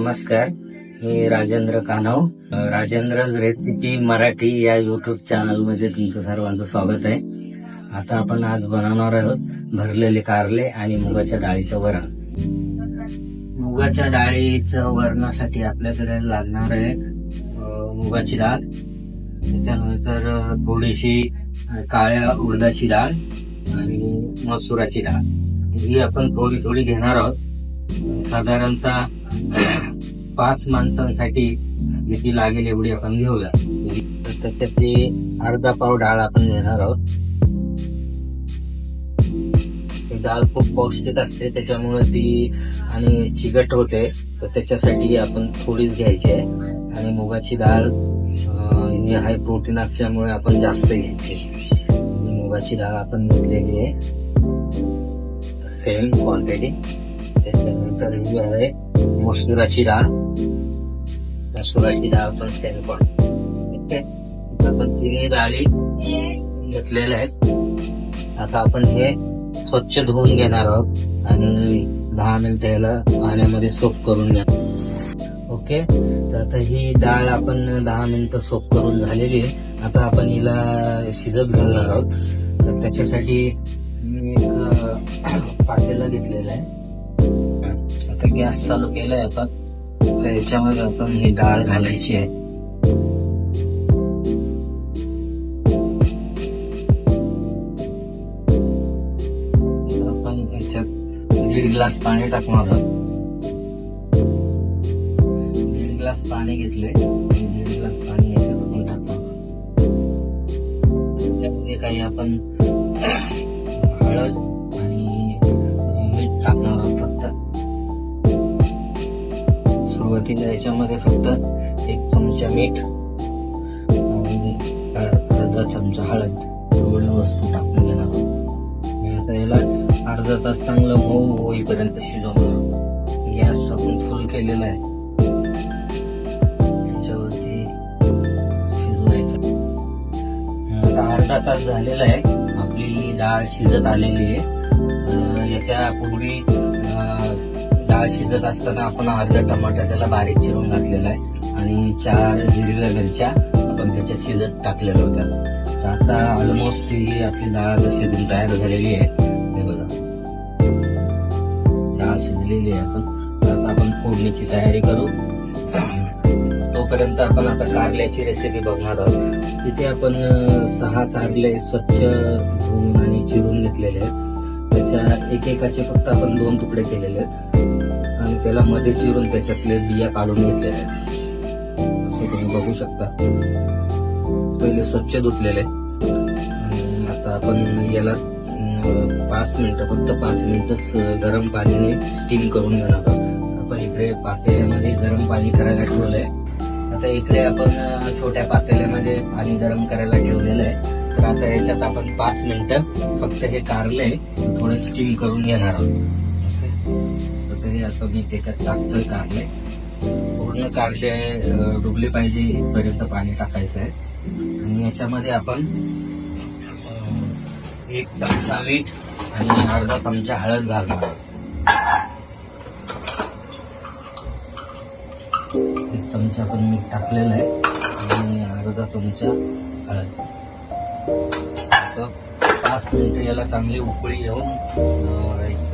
नमस्कार, मी राजेंद्र कानव. राजेंद्रज रेसिपी मराठी या YouTube channel मध्ये तुमचं सर्वांचं स्वागत आहे. आता आपण आज बनवणार आहोत भरलेले कारले आणि मुगाच्या डाळीचं वरण. मुगाच्या डाळीचं वरणासाठी आपल्याकडे लागणार आहे मुगाची डाळ, त्याच्यानंतर थोडीशी काळ्या उडदाची डाळ आणि मसुराची डाळ. ही आपण थोडी थोडी घेणार आहोत. साधारणतः 5 माणसांसाठी किती लागेल एवढी आपण घेऊया. त्याच्यातली अर्धा पाव डाळ आपण घेणार आहोत. डाळ खूप पौष्टिक असते, त्याच्यामुळे ती आणि चिकट होते, तर त्याच्यासाठी आपण थोडीच घ्यायची आहे. आणि मुगाची डाळ ही हाय प्रोटीन असल्यामुळे आपण जास्त घ्यायची. मुगाची डाळ आपण घेतलेली आहे सेम क्वांटिटी. त्याच्यानंतर ही आहे मसुराची डाळ. मसुराची डाळ पण सेम क्वांटिटी. आपण तिन्ही डाळी घेतलेल्या आहेत. आता आपण हे स्वच्छ धुवून घेणार आहोत आणि 10 मिनिटं याला पाण्यामध्ये सोक करून घ्या. ओके, तर आता ही डाळ आपण 10 मिनिटं सोक करून झालेली आहे. आता आपण हिला शिजत घालणार आहोत. तर त्याच्यासाठी मी एक पातेलं घेतलेलं आहे. आता गॅस चालू केलाय आपण. तर याच्यामध्ये आपण ही डाळ घालायची आहे. आपण याच्यात 1.5 ग्लास पाणी टाकणार आहोत. 1.5 ग्लास पाणी घेतले. 1.5 ग्लास पाणी याच्यात टाकणार. त्यामध्ये काही आपण हळद आणि मीठ टाकणार आहोत. फक्त सुरुवातीला याच्यामध्ये फक्त 1 चमचा मीठ आणि अर्धा चमचा हळद एवढ्या वस्तू टाकून घेणार आहोत. आता याला अर्धा तास चांगलं मऊ होईपर्यंत शिजवणार. गॅस आपण फुल केलेला आहे, याच्यावरती शिजवायचं. आता अर्धा तास झालेला आहे. आपली डाळ शिजत आलेली आहे. याच्या पूर्वी डाळ शिजत असताना आपण अर्धा टमाटा त्याला बारीक चिरून घातलेला आहे आणि 4 हिरव्या मिरच्या आपण त्याच्यात शिजत टाकलेल्या होत्या. तर आता ऑलमोस्ट ही आपली डाळ शिजून तयार झालेली आहे. हे बघा, डाळ शिजलेली आहे. आता आपण फोडणीची तयारी करू. तोपर्यंत आपण आता कारल्याची रेसिपी बघणार आहोत. तिथे आपण 6 कारले स्वच्छ धुवून आणि चिरून घेतलेले आहेत. त्याच्या एकेकाचे फक्त आपण 2 तुकडे केलेले आहेत आणि त्याला मध्ये चिरून त्याच्यातले बिया काढून घेतलेले आहेत. हे तुम्ही बघू शकता. पहिले स्वच्छ धुतलेले आणि आता आपण याला 5 मिनिटं, फक्त 5 मिनिटं गरम पाणीने स्टीम करून घेणार आहोत. आपण इकडे पातेल्यामध्ये गरम पाणी करायला ठेवलंय. आता इकडे आपण छोट्या पातेल्यामध्ये पाणी गरम करायला ठेवलेलं आहे. तर आता याच्यात आपण 5 मिनिटं फक्त हे कारले थोडे स्टीम करून घेणार आहोत. तरी आता मी त्याच्यात टाकतोय कारले. पूर्ण कारले डुबले पाहिजे इथपर्यंत पाणी टाकायचं आहे. आणि याच्यामध्ये आपण 1 चमचा मीठ आणि अर्धा चमचा हळद घालणार. 1 चमचा आपण मीठ टाकलेलं आहे आणि अर्धा चमचा हळद. 5 मिनिटं याला चांगली उकळी येऊन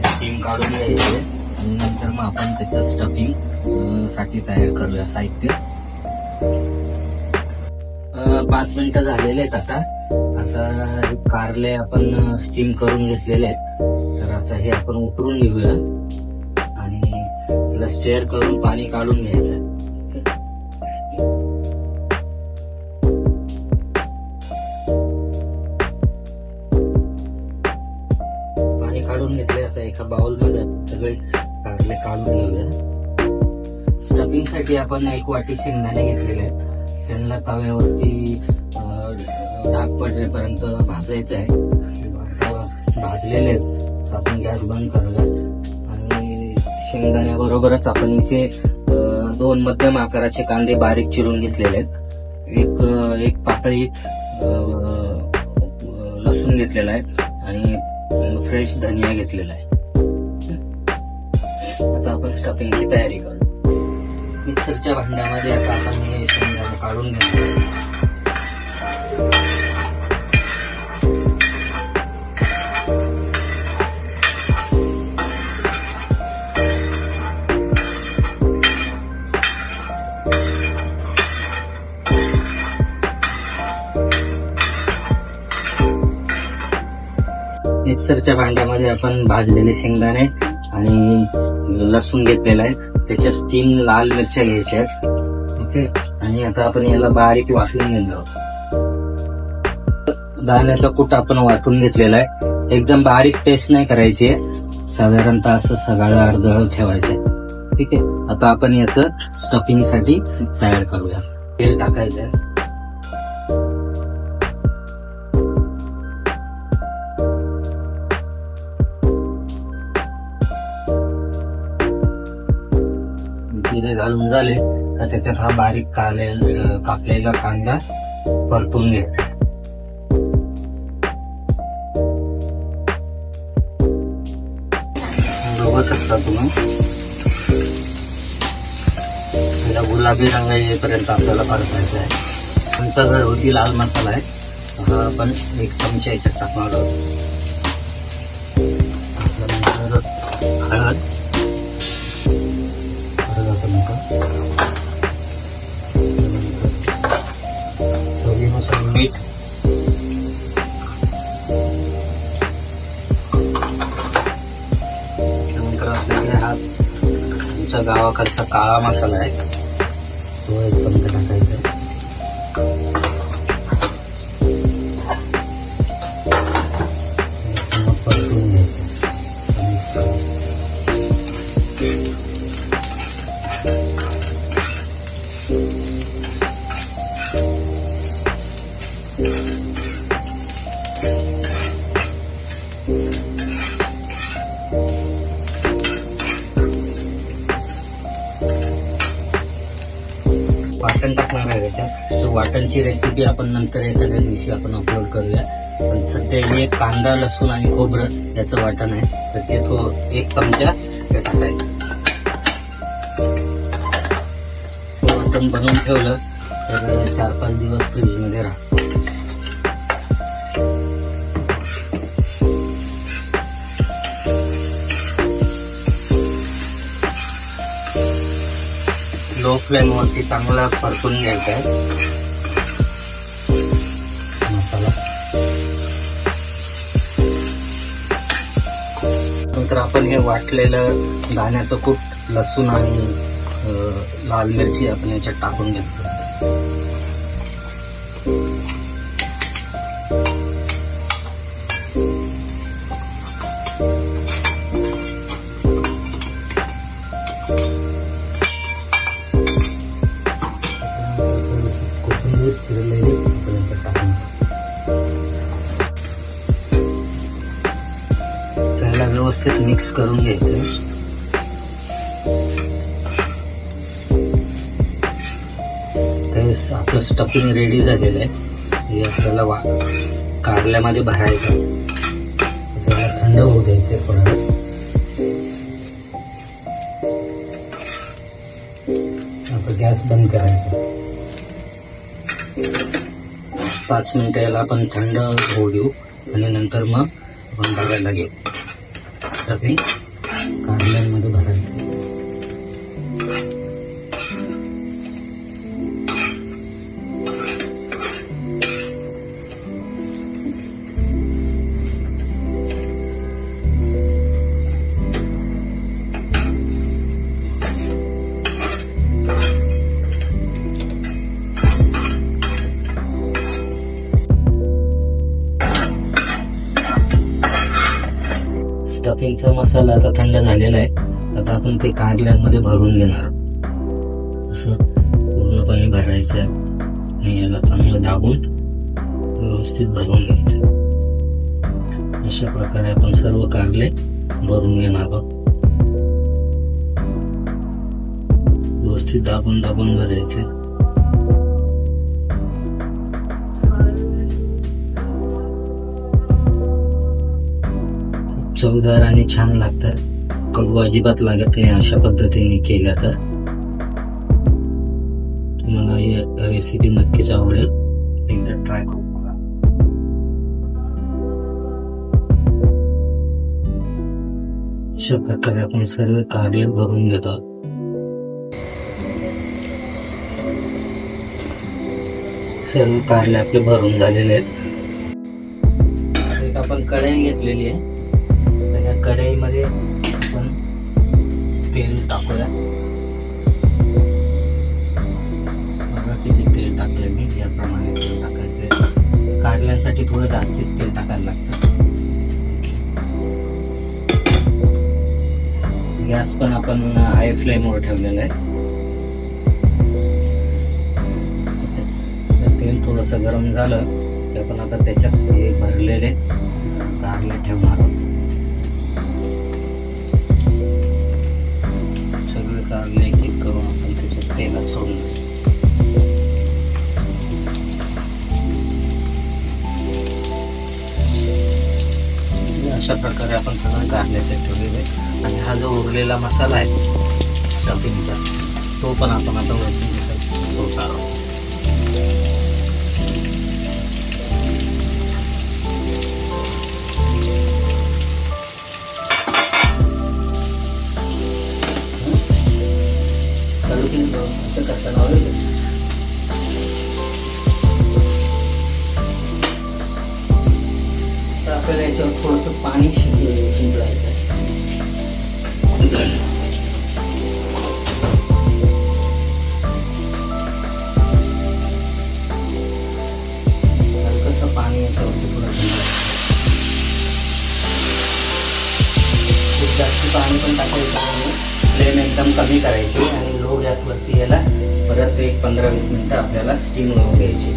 स्टीम काढून घ्यायची आणि नंतर मग आपण त्याचं स्टफिंग साठी तयार करूया. साहित्य 5 मिनिटं झालेले आहेत. आता कारले आपण स्टीम करून घेतलेले आहेत. तर आता हे आपण उकळून घेऊया आणि त्याला स्टेअर करून पाणी काढून घ्यायचं. काढून घेतले. आता एका बाउल मध्ये सगळे कारले काढून घेऊया. स्टफिंग साठी आपण 1 वाटी शेंगदाणे घेतलेले आहेत. त्यांना तव्यावरती डाग पडण्यापर्यंत भाजायचं आहे. भाजलेले आहेत. आपण गॅस बंद करूया आणि शेंगदाण्याबरोबरच आपण इथे 2 मध्यम आकाराचे कांदे बारीक चिरून घेतलेले आहेत. एक पाकळी लसूण घेतलेला आहे आणि फ्रेश धनिया घेतलेला आहे. आता आपण स्टफिंगची तयारी करू. मिक्सरच्या भांड्यामध्ये आता आपण हे शेंगदाणे काढून घेतो. मिक्सरच्या भांड्यामध्ये आपण भाजलेले शेंगदाणे आणि लसूण घेतलेला आहे. त्याच्यात 3 लाल मिरच्या घ्यायच्या आहेत. ओके, आणि आता आपण याला बारीक वाटून घेणार आहोत. दाण्याचा कूट आपण वाटून घेतलेला आहे. एकदम बारीक पेस्ट नाही करायची आहे, साधारणतः असं सगळं अर्धळ ठेवायचं. ठीक आहे, आता आपण याचं स्टफिंग साठी तयार करूया. तेल टाकायचं आहे. जिरे घालून झाले तर त्याच्यात हा बारीक कापलेला कांदा परतून घे. बघू शकता तुम्ही, त्याला गुलाबी रंग येईपर्यंत आपल्याला परतायचा आहे. आमचा घरगुती लाल मसाला आहे, हा आपण 1 चमचा याच्यात टाकणार आहोत. हळद, चवीनुसार मीठ, त्यानंतर आपल्याकडे हा आमच्या गावाकडचा काळा मसाला आहे, तो 1 चमचा टाकायचा आहे. परतून घ्यायचं. वाटण टाकणार आहे त्याच्यात. वाटणची रेसिपी आपण नंतर एखाद्या दिवशी आपण अपलोड करूया. पण सध्या हे कांदा, लसूण आणि खोबरं याचं वाटण आहे, तर ते 1 चमचा हे टाकायचं. वाटण बनवून ठेवलं तर 4-5 दिवस फ्रीजमध्ये राहतं. लो फ्लेम वरती चांगला परतून घ्यायचा आहे मसाला. नंतर आपण हे वाटलेलं दाण्याचं कूट, लसूण आणि लाल मिरची आपण याच्यात टाकून घेतो. त्याला व्यवस्थित मिक्स करून घ्यायचं. आपलं स्टफिंग रेडी झालेलं आहे. हे आपल्याला कारल्यामध्ये भरायचं. त्याला थंड होऊ द्यायचं थोडा वेळ. आता गॅस बंद करायचा. 5 मिनिटं याला आपण थंड होऊ देऊ आणि नंतर मग आपण बघायला घेऊ. स्टफिंग कारल्यांमध्ये भरायचं. स्टफिंगचा मसाला आता थंड झालेला आहे. आता आपण ते कारल्यांमध्ये भरून घेणार. असं पूर्णपणे भरायचं आहे आणि याला चांगलं दाबून व्यवस्थित भरून घ्यायचं. अशा प्रकारे आपण सर्व कारले भरून घेणार आहोत. व्यवस्थित दाबून दाबून भरायचे. चवदार आणि छान लागतात. कडू अजिबात लागत नाही अशा पद्धतीने केल्या तर. तुम्हाला ही रेसिपी नक्कीच आवडेल, एकदा ट्राय करू बघा. अशा प्रकारे आपण सर्व कारले भरून घेतो. सर्व कारले आपले भरून झालेले आहेत. एक आपण कढई घेतलेली आहे, त्या कढईमध्ये आपण तेल टाकूया. बघा किती तेल टाकले मी, याप्रमाणे तेल टाकायचे. कारल्यांसाठी थोडं जास्तीच तेल टाकायला लागतं. गॅस पण आपण हाय फ्लेमवर ठेवलेला आहे. तेल थोडंसं गरम झालं की आपण आता त्याच्यात हे भरलेले कारले ठेवणार आहोत. सगळे कारले एक एक करून आपण त्याच्यात तेलात सोडून देऊ. अशा प्रकारे आपण सगळं कारल्याचे ठेवलेले. आणि हा जो उरलेला मसाला आहे स्टफिंगचा, तो पण आपण आता वरती टाकू. असं करताना आपल्याला याच्यावर थोडंसं पाणी शिंपडायचं आहे. हलकंसं पाणी याच्यावरती थोडं शिंपडायचं. खूप जास्त पाणी पण टाकायचं नाही, फ्लेम एकदम कमी करायची आणि लो गॅसवरती याला परत एक 15-20 मिनिटं आपल्याला स्टीम होऊन द्यायची.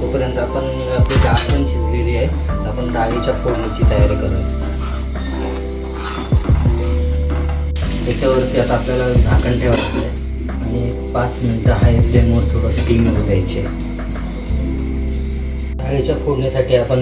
तोपर्यंत आपण आपली डाळ पण शिजलेली आहे, आपण डाळीच्या फोडणीची तयारी करूया. त्याच्यावरती आता आपल्याला झाकण ठेवायचं आहे आणि 5 मिनिटं हाय फ्लेमवर थोडं स्टीम होऊ द्यायचे. डाळीच्या फोडणीसाठी आपण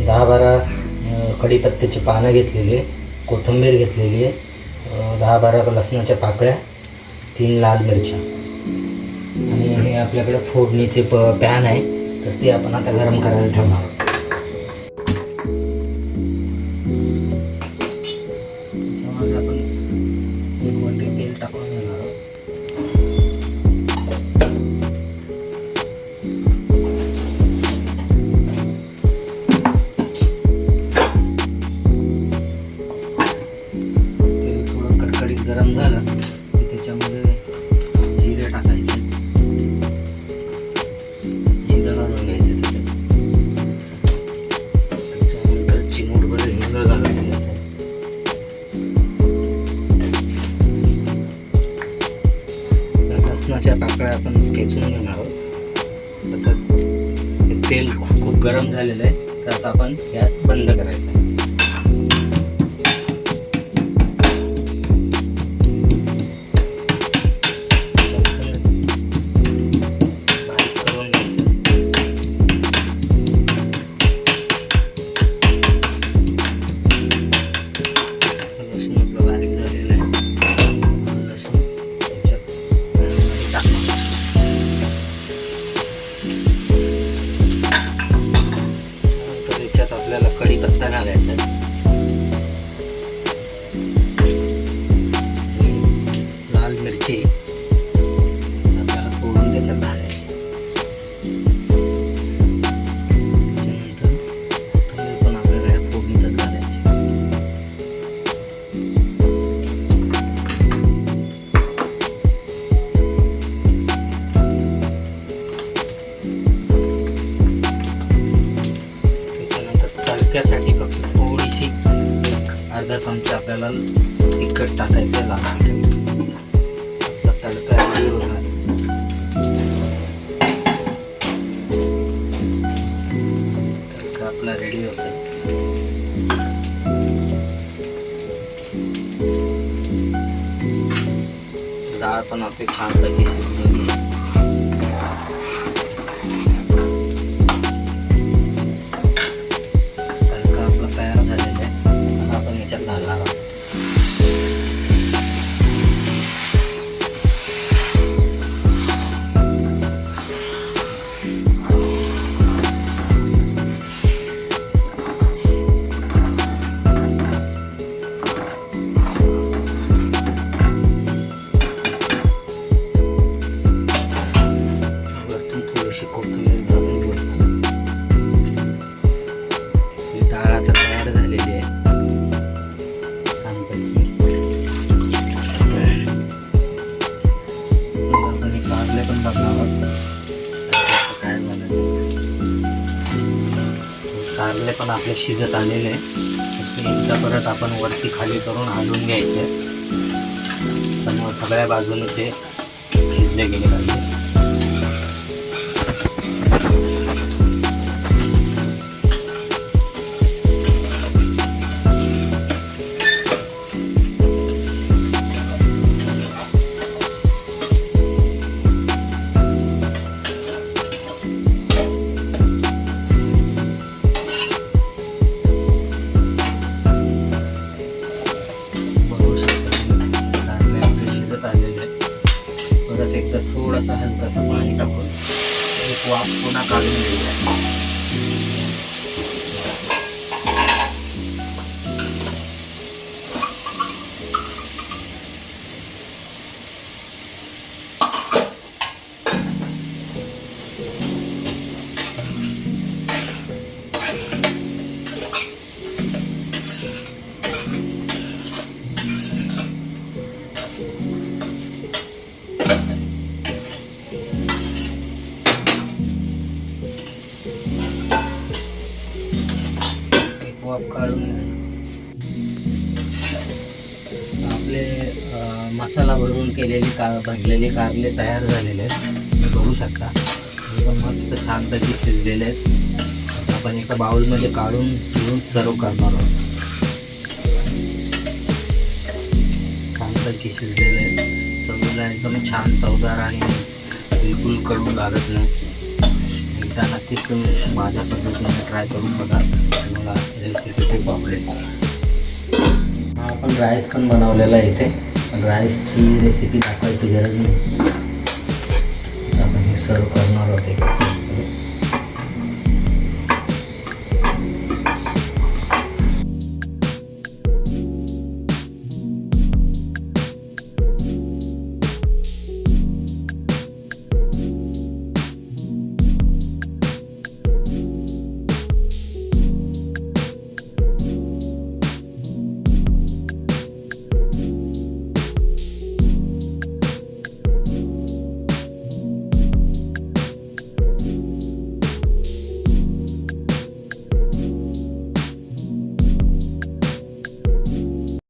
10-12 कढीपत्त्याची पानं घेतलेली आहे, कोथिंबीर घेतलेली आहे, 10-12 लसणाच्या पाकळ्या, 3 लाल मिरच्या आणि हे आपल्याकडे फोडणीचे पॅन आहे, तर ते आपण आता गरम करायला ठेवणार आहोत. त्याच्यामध्ये आपण एक वाटी तेल टाकून घेणार आहोत. तेल थोडं कडकडीत गरम झालं की त्याच्यामध्ये जिरे टाकायचे. जिरं घालून घ्यायचं त्याच्यानंतर चिमूटभर हिंग घालून घ्यायचं. लसणाच्या पाकळ्या आपण ठेचून घेणार आहोत. आता तेल खूप गरम झालेलं आहे, तर आता आपण गॅस बंद करायचा. आपल्याला कढीपत्ता घालायचा, लाल मिरची आपल्याला फोडून त्याच्यात घालायची. त्याच्यानंतर कोथिंबीर पण आपल्याला या फोडणीतच घालायची. तडक्यासाठी फक्त थोडीशी एक अर्धा चमचा आपल्याला तिखट टाकायचं लागतं. आपला तडका रेडी होणार. तडका आपला रेडी होता. डाळ पण आपली छानपैकी शिजलेली आहे. कारले पण आपले शिजत आलेले आहे. त्याची एकदा परत आपण वरती खाली करून हलवून घ्यायचे, पण मग सगळ्या बाजूने ते शिजले गेले पाहिजे. परत एकदा थोडासा हलकासा पाणी टाकून एक वाफ पुन्हा काढून घेऊया. वाफ काढून आपले मसाला भरून केलेले भरलेले कारले तयार झालेले आहेत. तुम्ही बघू शकता एकदम मस्त छानपैकी शिजलेले आहेत. आपण एका बाउलमध्ये काढून घेऊन सर्व करणार आहोत. छानपैकी शिजलेले आहेत. चवीला एकदम छान चवदार आणि बिलकुल कडू लागत नाही. एकदा नक्कीच तुम्ही माझ्या पद्धतीने ट्राय करून बघा, मला रेसिपी खूप आवडेल. आपण राईस पण बनवलेला आहे इथे, पण राईसची रेसिपी दाखवायची गरज नाही. आपण हे सर्व करणार आहोत.